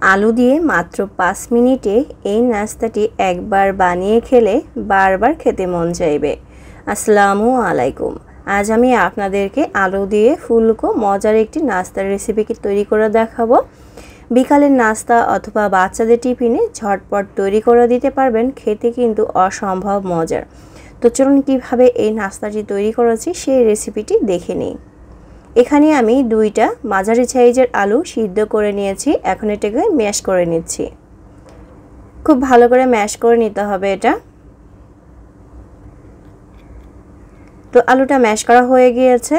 আলু দিয়ে মাত্র 5 মিনিটে এই নাস্তাটি একবার বানিয়ে খেলে বারবার খেতে মন চাইবে। আসসালামু আলাইকুম। আজ আমি আপনাদেরকে আলু দিয়ে ফুলকো মজার একটি নাস্তার রেসিপি তৈরি করে দেখাবো। বিকালের নাস্তা অথবা বাচ্চাদের টিফিনে ঝটপট তৈরি করে দিতে পারবেন, খেতে কিন্তু অসম্ভব মজার। তো চলুন কিভাবে এই নাস্তাটি তৈরি করেছি সেই রেসিপিটি দেখে নিই। এখানে আমি 2টা মাঝারি সাইজের আলু সিদ্ধ করে নিয়েছি। এখন এটাকে ম্যাশ করে নিচ্ছি। খুব ভালো করে ম্যাশ করে নিতে হবে এটা। তো আলুটা ম্যাশ করা হয়ে গিয়েছে।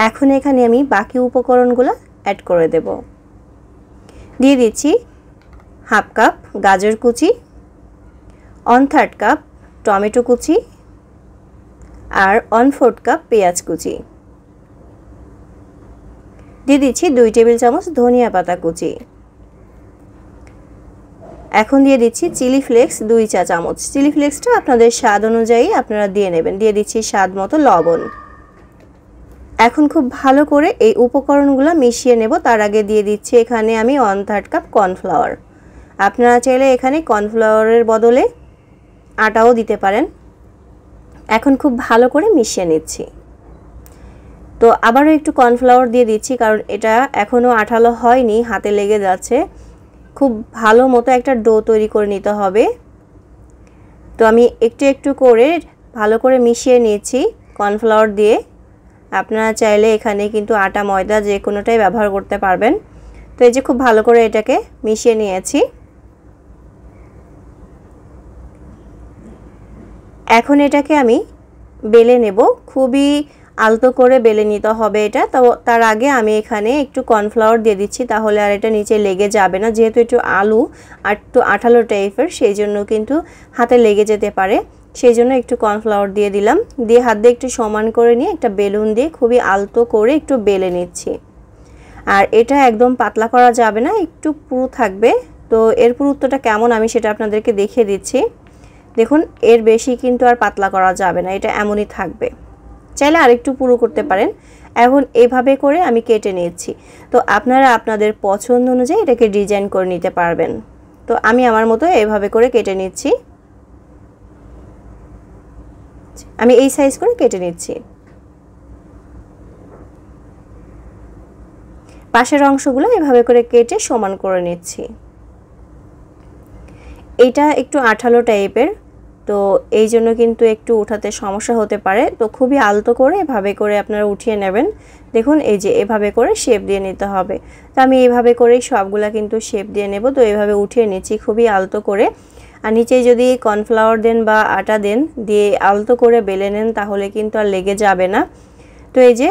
এখন এখানে আমি বাকি উপকরণগুলো অ্যাড করে দেব। দিয়ে দিচ্ছি 1/2 কাপ গাজর কুচি, 1/3 কাপ টমেটো কুচি আর 1/4 কাপ পেঁয়াজ কুচি। দিয়ে দিচ্ছি 2 টেবিল চামচ ধনিয়া পাতা কুচি। এখন দিয়ে দিচ্ছি চিলি ফ্লেক্স 2 চা চামচ। চিলি ফ্লেক্সটা আপনাদের স্বাদ অনুযায়ী আপনারা দিয়ে নেবেন। দিয়ে দিচ্ছি স্বাদ মতো লবণ। এখন খুব ভালো করে এই উপকরণগুলো মিশিয়ে নেব। তার আগে দিয়ে দিচ্ছি এখানে আমি 1/3 কাপ কর্নফ্লাওয়ার। আপনারা চাইলে এখানে কর্নফ্লাওয়ারের বদলে আটাও দিতে পারেন। এখন খুব ভালো করে মিশিয়ে নিচ্ছি। তো আবারও একটু কর্নফ্লাওয়ার দিয়ে দিচ্ছি, কারণ এটা এখনও আঠালো হয়নি, হাতে লেগে যাচ্ছে। খুব ভালো মতো একটা ডো তৈরি করে নিতে হবে। তো আমি একটু একটু করে ভালো করে মিশিয়ে নিচ্ছি কর্নফ্লাওয়ার দিয়ে। আপনারা চাইলে এখানে কিন্তু আটা ময়দা যে কোনোটাই ব্যবহার করতে পারবেন। তো এই যে খুব ভালো করে এটাকে মিশিয়ে নিয়েছি। এখন এটাকে আমি বেলে নেব। খুবই আলতো করে বেলে নিতে হবে এটা। তো তার আগে আমি এখানে একটু কর্নফ্লাওয়ার দিয়ে দিচ্ছি, তাহলে আর এটা নিচে লেগে যাবে না। যেহেতু একটু আলু আর একটু আঠালো টাইপের, সেই জন্য কিন্তু হাতে লেগে যেতে পারে। সেই জন্য একটু কর্নফ্লাওয়ার দিয়ে দিলাম। দিয়ে হাত দিয়ে একটু সমান করে নিয়ে একটা বেলুন দিয়ে খুবই আলতো করে একটু বেলে নিচ্ছি। আর এটা একদম পাতলা করা যাবে না, একটু পুরু থাকবে। তো এর পুরুত্বটা কেমন আমি সেটা আপনাদেরকে দেখিয়ে দিচ্ছি। দেখুন, এর বেশি কিন্তু আর পাতলা করা যাবে না, এটা এমনই থাকবে। চাইলে আরেকটু পুরো করতে পারেন। এখন এইভাবে করে আমি কেটে নিচ্ছি। তো আপনারা আপনাদের পছন্দ অনুযায়ী এটাকে ডিজাইন করে নিতে পারবেন। তো আমি আমার মতো এইভাবে করে কেটে নিচ্ছি। আমি এই সাইজ করে কেটে নিচ্ছি। পাশের অংশগুলো এভাবে করে কেটে সমান করে নিচ্ছি। এটা একটু আঠালো টাইপের, তো এই জন্য কিন্তু একটু উঠাতে সমস্যা হতে পারে। তো খুবই আলতো করে এভাবে করে আপনারা উঠিয়ে নেবেন। দেখুন, এই যে এভাবে করে শেপ দিয়ে নিতে হবে। তো আমি এইভাবে করেই সবগুলা কিন্তু শেপ দিয়ে নেব। তো এইভাবে উঠিয়ে নিচ্ছি খুবই আলতো করে। আর নিচে যদি কর্নফ্লাওয়ার দেন বা আটা দেন, দিয়ে আলতো করে বেলে নেন, তাহলে কিন্তু আর লেগে যাবে না। তো এই যে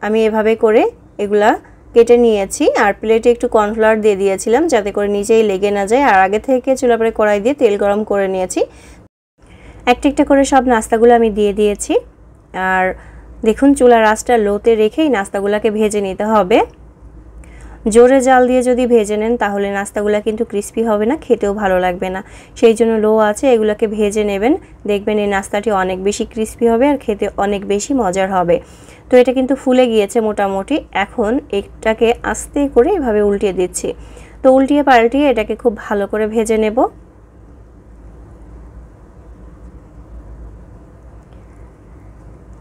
আমি এভাবে করে এগুলা কেটে নিয়েছি। আর প্লেটে একটু কর্নফ্লাওয়ার দিয়ে দিয়েছিলাম যাতে করে নিচেই লেগে না যায়। আর আগে থেকে চুলার পরে কড়াই দিয়ে তেল গরম করে নিয়েছি। একটা একটা করে সব নাস্তাগুলো আমি দিয়ে দিয়েছি। আর দেখুন, চুলার আঁচটা লোতে রেখেই নাস্তাগুলোকে ভেজে নিতে হবে। জোরে জাল দিয়ে যদি ভেজে নেন তাহলে নাস্তাগুলো কিন্তু ক্রিস্পি হবে না, খেতেও ভালো লাগবে না। সেই জন্য লো আছে এগুলোকে ভেজে নেবেন। দেখবেন এই নাস্তাটি অনেক বেশি ক্রিস্পি হবে আর খেতে অনেক বেশি মজার হবে। তো এটা কিন্তু ফুলে গিয়েছে মোটামুটি। এখন এটাকে আস্তে করে এভাবে উল্টিয়ে দিচ্ছি। তো উল্টিয়ে পাল্টিয়ে এটাকে খুব ভালো করে ভেজে নেব।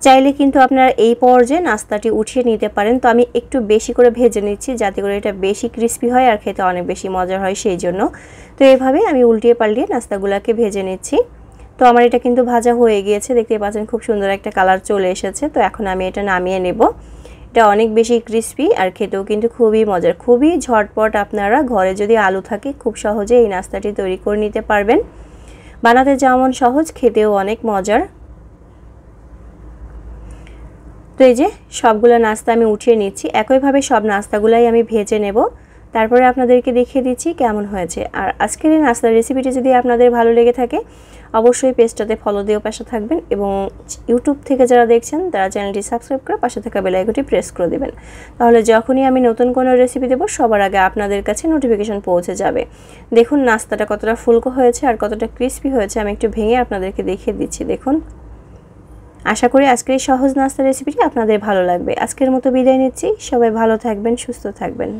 চাইলে কিন্তু আপনারা এই পর্যায়ে নাস্তাটি উঠিয়ে নিতে পারেন। তো আমি একটু বেশি করে ভেজে নিচ্ছি যাতে করে এটা বেশি ক্রিস্পি হয় আর খেতে অনেক বেশি মজার হয় সেই জন্য। তো এভাবে আমি উল্টিয়ে পাল্টিয়ে নাস্তাগুলোকে ভেজে নিচ্ছি। তো আমার এটা কিন্তু ভাজা হয়ে গিয়েছে, দেখতে পাচ্ছেন খুব সুন্দর একটা কালার চলে এসেছে। তো এখন আমি এটা নামিয়ে নেব। এটা অনেক বেশি ক্রিস্পি আর খেতেও কিন্তু খুবই মজার, খুবই ঝটপট। আপনারা ঘরে যদি আলু থাকে খুব সহজে এই নাস্তাটি তৈরি করে নিতে পারবেন। বানাতে যেমন সহজ, খেতেও অনেক মজার। তো এই যে সবগুলো নাস্তা আমি উঠিয়ে নিচ্ছি। একইভাবে সব নাস্তাগুলাই আমি ভেজে নেব। তারপরে আপনাদেরকে দেখিয়ে দিচ্ছি কেমন হয়েছে। আর আজকের এই নাস্তার রেসিপিটি যদি আপনাদের ভালো লেগে থাকে অবশ্যই পেজটাতে ফলো দিয়ে পাশে থাকবেন, এবং ইউটিউব থেকে যারা দেখছেন তারা চ্যানেলটি সাবস্ক্রাইব করে পাশে থাকা বেল আইকনটি প্রেস করে দেবেন। তাহলে যখনই আমি নতুন কোনো রেসিপি দেব সবার আগে আপনাদের কাছে নোটিফিকেশন পৌঁছে যাবে। দেখুন নাস্তাটা কতটা ফুলকো হয়েছে আর কতটা ক্রিস্পি হয়েছে। আমি একটু ভেঙে আপনাদেরকে দেখিয়ে দিচ্ছি। দেখুন, আশা করি আজকের এই সহজ নাস্তা রেসিপিটি আপনাদের ভালো লাগবে। আজকের মতো বিদায় নিচ্ছি। সবাই ভালো থাকবেন, সুস্থ থাকবেন।